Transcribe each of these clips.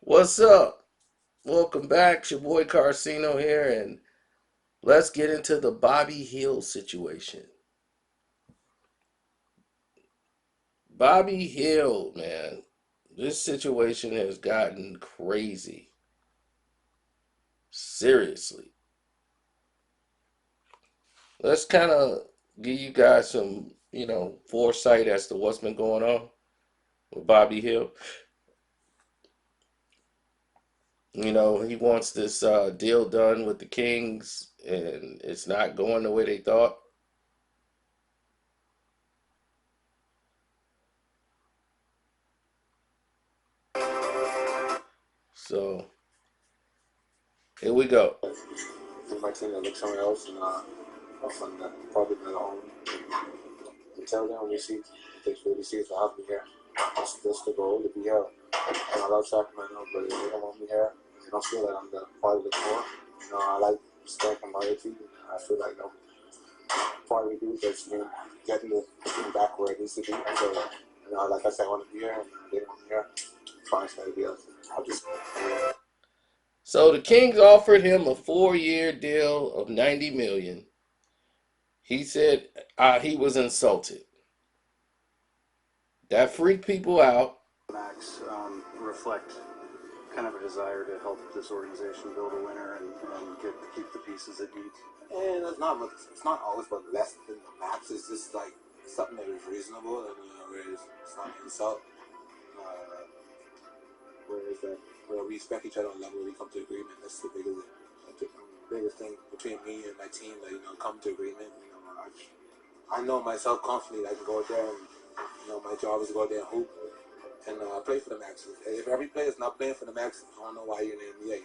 What's up? Welcome back. It's your boy Carcino here, and let's get into the Bobby Hield situation. Bobby Hield, man, this situation has gotten crazy. Seriously. Let's kind of give you guys some, foresight as to what's been going on with Bobby Hield. He wants this deal done with the Kings, and it's not going the way they thought. So here we go. Think my team that look somewhere else and from the probably not home. And tell them when you see it takes 40 seats to have me here. That's the goal to be here. And I love Sacramento, but if they don't want me here, they don't feel that I'm the part of the core. I like respect and loyalty. I feel like I'm part of the group that's getting the team back where it needs to be. So, like I said, I want to be here, and they don't want me here. Fine, it's going to be else. I'll just. So the Kings offered him a 4-year deal of $90 million. He said he was insulted. That freaked people out. Max reflect kind of a desire to help this organization build a winner and keep the pieces it needs. And it's not always about less than the max. It's just like something that is reasonable and it's not an insult. Whereas that where we respect each other on a level, we come to agreement. That's the biggest thing between me and my team. That come to agreement. I know myself confidently. I can go out there and my job is to go out there and hoop and play for the max. If every player is not playing for the max, I don't know why you're in the NBA.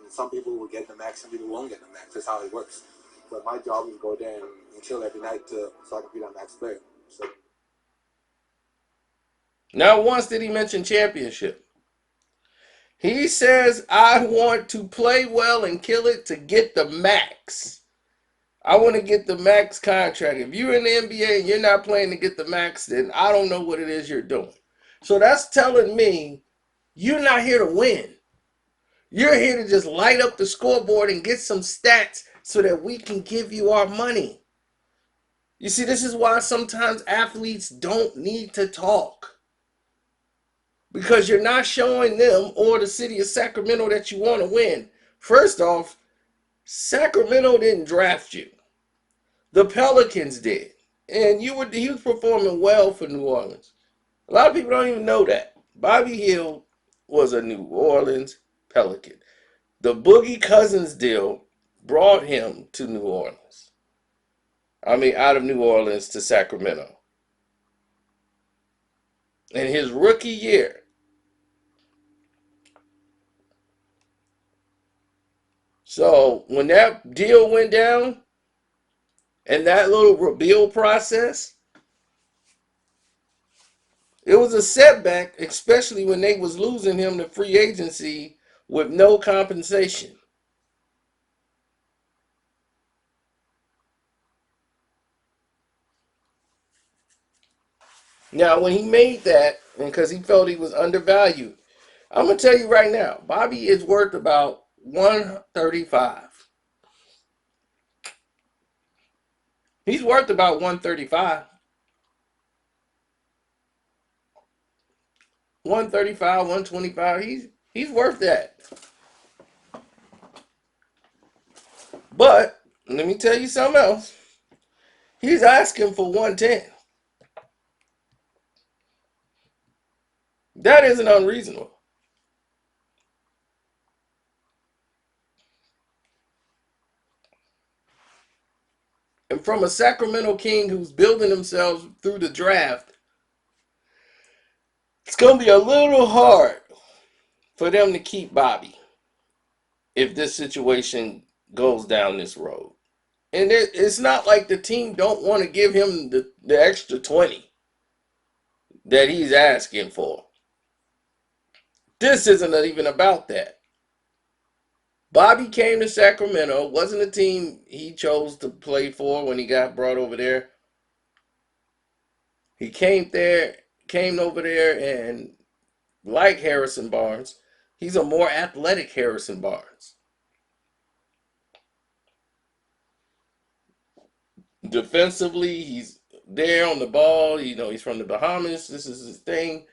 And some people will get the max, some people won't get the max. That's how it works. But my job is to go there and chill every night so I can be that max player. So. Not once did he mention championship. He says, I want to play well and kill it to get the max. I want to get the max contract. If you're in the NBA and you're not playing to get the max, then I don't know what it is you're doing. So that's telling me you're not here to win. You're here to just light up the scoreboard and get some stats so that we can give you our money. You see, this is why sometimes athletes don't need to talk. Because you're not showing them or the city of Sacramento that you want to win. First off, Sacramento didn't draft you. The Pelicans did. And he was performing well for New Orleans. A lot of people don't even know that. Bobby Hield was a New Orleans Pelican. The Boogie Cousins deal brought him to New Orleans. Out of New Orleans to Sacramento. In his rookie year, so when that deal went down and that little rebuild process, it was a setback, especially when they was losing him to free agency with no compensation. Now, when he made that, and because he felt he was undervalued, I'm going to tell you right now, Bobby is worth about 135. He's worth about 135. 135, 125. He's worth that. But let me tell you something else. He's asking for 110. That isn't unreasonable. And from a Sacramento King who's building themselves through the draft, it's going to be a little hard for them to keep Bobby if this situation goes down this road. And it's not like the team don't want to give him the extra 20 that he's asking for. This isn't even about that. Bobby came to Sacramento. Wasn't a team he chose to play for when he got brought over there. He came over there, and like Harrison Barnes, He's a more athletic Harrison Barnes. Defensively, he's there on the ball. You know, he's from the Bahamas. This is his thing.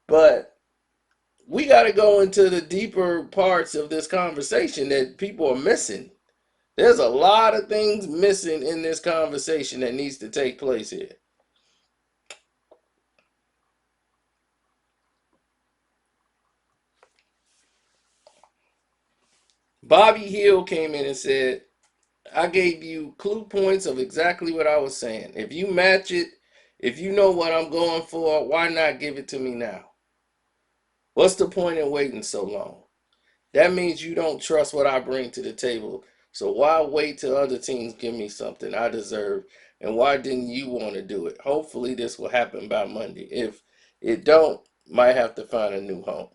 But we got to go into the deeper parts of this conversation that people are missing. There's a lot of things missing in this conversation that needs to take place here. Bobby Hield came in and said, I gave you clue points of exactly what I was saying. If you match it, if you know what I'm going for, why not give it to me now? What's the point in waiting so long? That means you don't trust what I bring to the table. So why wait till other teams give me something I deserve? And why didn't you want to do it? Hopefully this will happen by Monday. If it don't, might have to find a new home.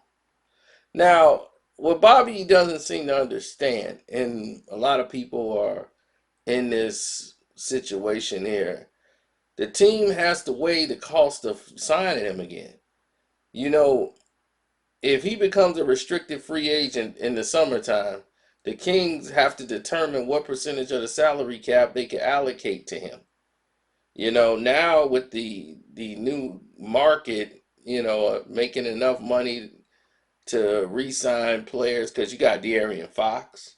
Now, what Bobby doesn't seem to understand, and a lot of people are in this situation here, the team has to weigh the cost of signing him again. You know, if he becomes a restricted free agent in the summertime, the Kings have to determine what percentage of the salary cap they can allocate to him. You know, now with the new market, you know, making enough money to re-sign players, because you got De'Aaron Fox,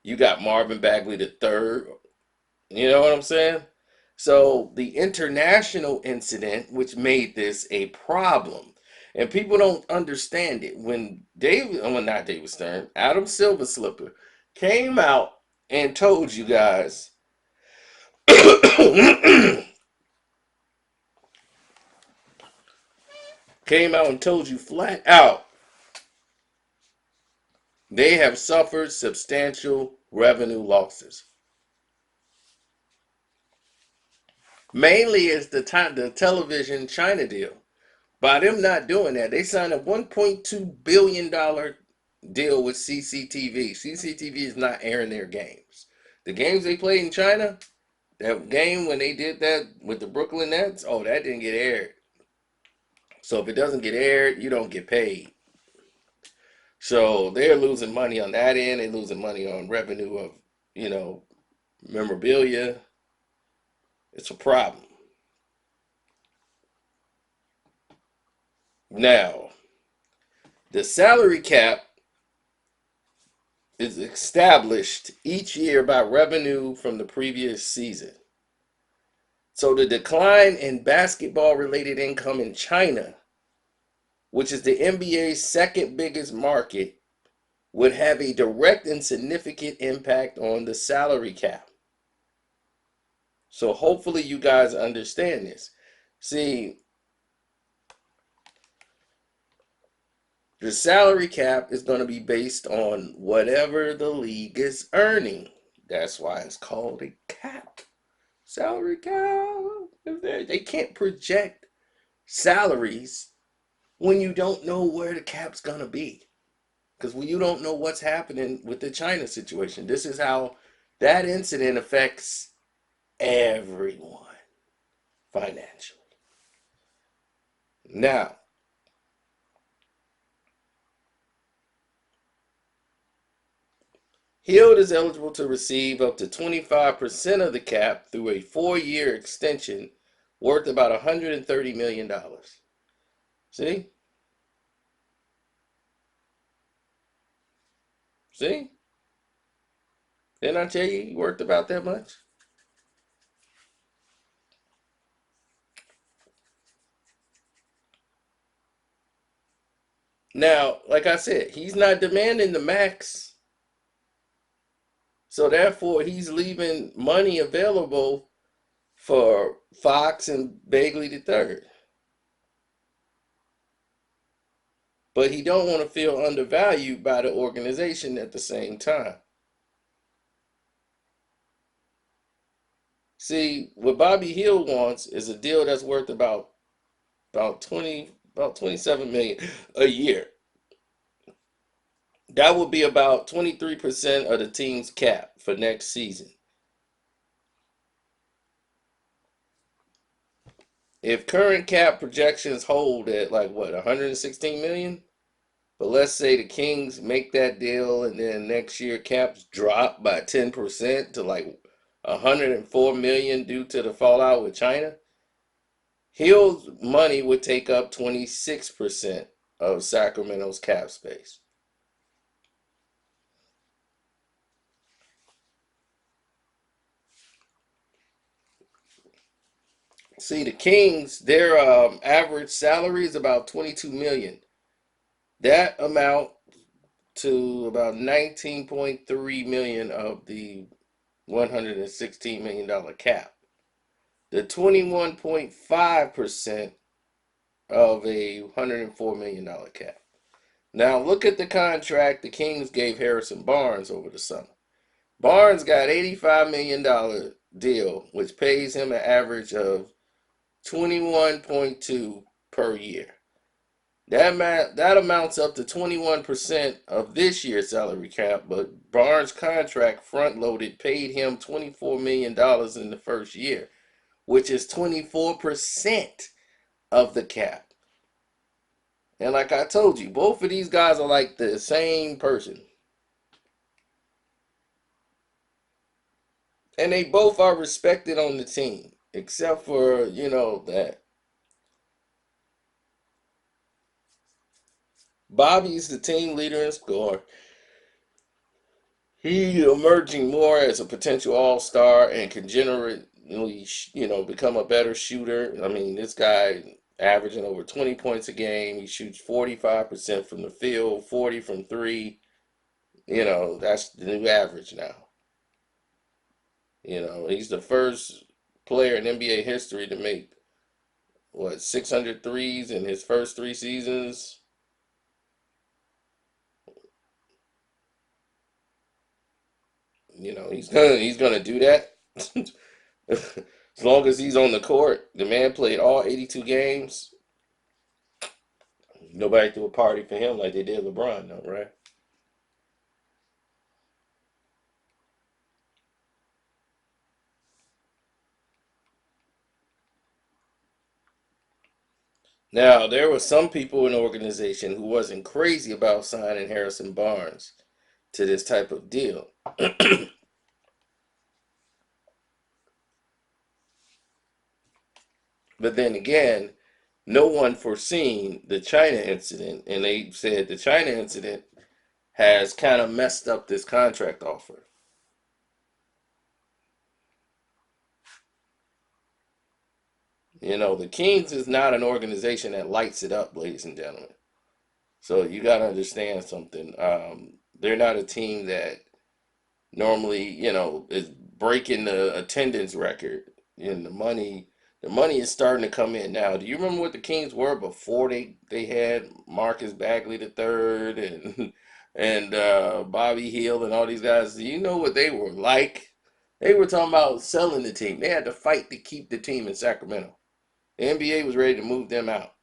you got Marvin Bagley the third. You know what I'm saying? So the international incident, which made this a problem, and people don't understand it. When not David Stern, Adam Silver Slipper came out and told you guys, came out and told you flat out, they have suffered substantial revenue losses. Mainly is the television China deal. By them not doing that, they signed a $1.2 billion deal with CCTV. CCTV is not airing their games. The games they played in China, that game when they did that with the Brooklyn Nets, oh, that didn't get aired. So if it doesn't get aired, you don't get paid. So they're losing money on that end. They're losing money on revenue of, you know, memorabilia. It's a problem. Now, the salary cap is established each year by revenue from the previous season. So the decline in basketball related income in China, which is the NBA's second biggest market, would have a direct and significant impact on the salary cap. So hopefully you guys understand this. See, the salary cap is going to be based on whatever the league is earning. That's why it's called a cap. Salary cap. They can't project salaries when you don't know where the cap's going to be. Because when you don't know what's happening with the China situation, this is how that incident affects everyone financially. Now, Hield is eligible to receive up to 25% of the cap through a 4-year extension worth about $130 million. See? See? Didn't I tell you he worked about that much? Now, like I said, he's not demanding the max. So therefore, he's leaving money available for Fox and Bagley III. But he don't want to feel undervalued by the organization at the same time. See, what Bobby Hield wants is a deal that's worth about 27 million a year. That would be about 23% of the team's cap for next season. If current cap projections hold at like what, 116 million? But let's say the Kings make that deal, and then next year caps drop by 10% to like 104 million due to the fallout with China. Hill's money would take up 26% of Sacramento's cap space. See, the Kings, their average salary is about 22 million. That amount to about 19.3 million of the $116 million cap. The 21.5% of a $104 million cap. Now look at the contract the Kings gave Harrison Barnes over the summer. Barnes got $85 million deal, which pays him an average of 21.2 per year. That amounts up to 21% of this year's salary cap, but Barnes' contract front-loaded paid him $24 million in the first year, which is 24% of the cap. And like I told you, both of these guys are like the same person. And they both are respected on the team, except for, that Bobby's the team leader in score. He emerging more as a potential all-star and can generally, become a better shooter. I mean, this guy averaging over 20 points a game. He shoots 45% from the field, 40 from three. That's the new average now. He's the first player in NBA history to make, 600 threes in his first 3 seasons. He's gonna do that. As long as he's on the court. The man played all 82 games. Nobody threw a party for him like they did LeBron, though, right? Now, there were some people in the organization who wasn't crazy about signing Harrison Barnes to this type of deal. But then again, no one foreseen the China incident, and they said the China incident has kind of messed up this contract offer. The Kings is not an organization that lights it up, ladies and gentlemen. So you got to understand something. They're not a team that normally, is breaking the attendance record. And the money is starting to come in now. Do you remember what the Kings were before they had Marcus Bagley the third and and Bobby Hield and all these guys? Do you know what they were like? They were talking about selling the team. They had to fight to keep the team in Sacramento. The NBA was ready to move them out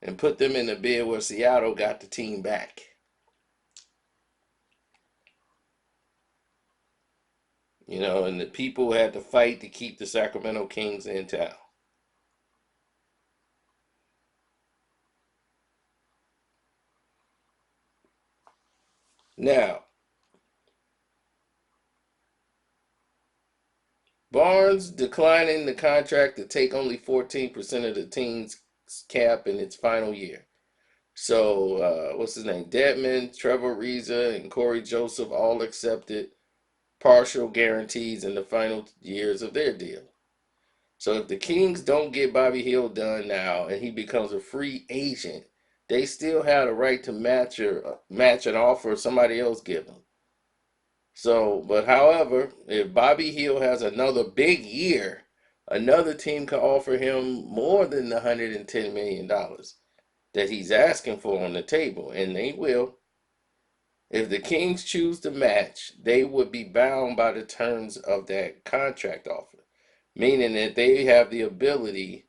and put them in the bid where Seattle got the team back. And the people had to fight to keep the Sacramento Kings in town. Now, Barnes declining the contract to take only 14% of the team's cap in its final year. So, what's his name? Dedman, Trevor Ariza, and Corey Joseph all accepted partial guarantees in the final years of their deal. So if the Kings don't get Bobby Hield done now and he becomes a free agent, they still have the right to match an offer somebody else give them. So, but however, if Bobby Hield has another big year, another team can offer him more than the $110 million that he's asking for on the table, and they will. If the Kings choose to match, they would be bound by the terms of that contract offer, meaning that they have the ability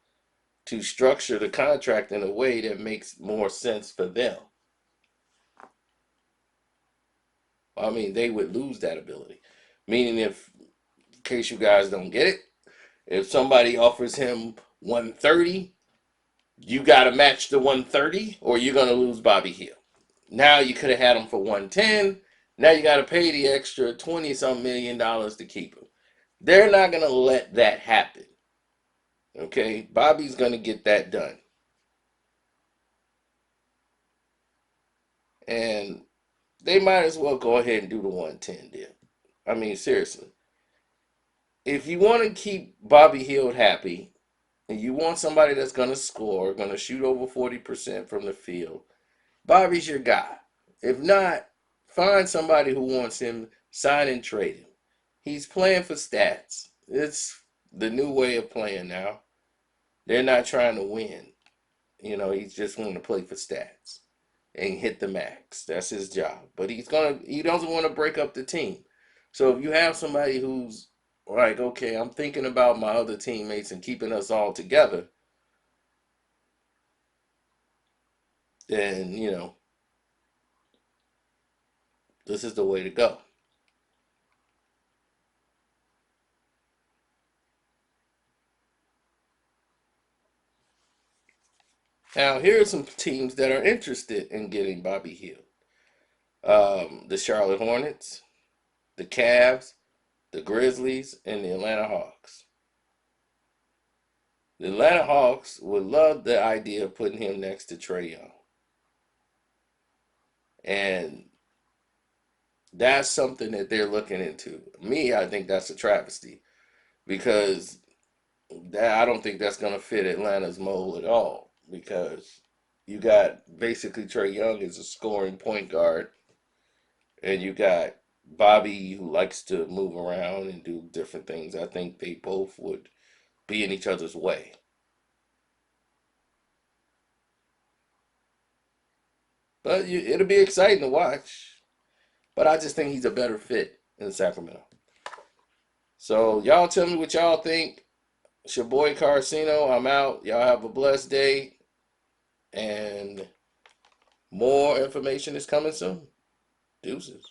to structure the contract in a way that makes more sense for them. I mean, they would lose that ability. Meaning, if, in case you guys don't get it, if somebody offers him 130, You got to match the 130 or you're going to lose Bobby Hield. Now you could have had him for 110. Now you got to pay the extra 20-some million dollars to keep him. They're not going to let that happen. Okay? Bobby's going to get that done. And they might as well go ahead and do the 110 deal. I mean, seriously. If you want to keep Bobby Hield happy, and you want somebody that's going to score, going to shoot over 40% from the field, Bobby's your guy. If not, find somebody who wants him, sign and trade him. He's playing for stats. It's the new way of playing now. They're not trying to win. You know, he's just wanting to play for stats and hit the max. That's his job. But he doesn't want to break up the team. So if you have somebody who's like, okay, I'm thinking about my other teammates and keeping us all together, then, you know, this is the way to go. Now, here are some teams that are interested in getting Bobby Hield. The Charlotte Hornets, the Cavs, the Grizzlies, and the Atlanta Hawks. The Atlanta Hawks would love the idea of putting him next to Trae Young. And that's something that they're looking into. Me, I think that's a travesty because I don't think that's going to fit Atlanta's mold at all, because you got basically Trae Young as a scoring point guard, and you got Bobby who likes to move around and do different things. I think they both would be in each other's way. But it'll be exciting to watch. But I just think he's a better fit in Sacramento. So y'all tell me what y'all think. It's your boy Carcino. I'm out. Y'all have a blessed day. And more information is coming soon. Deuces.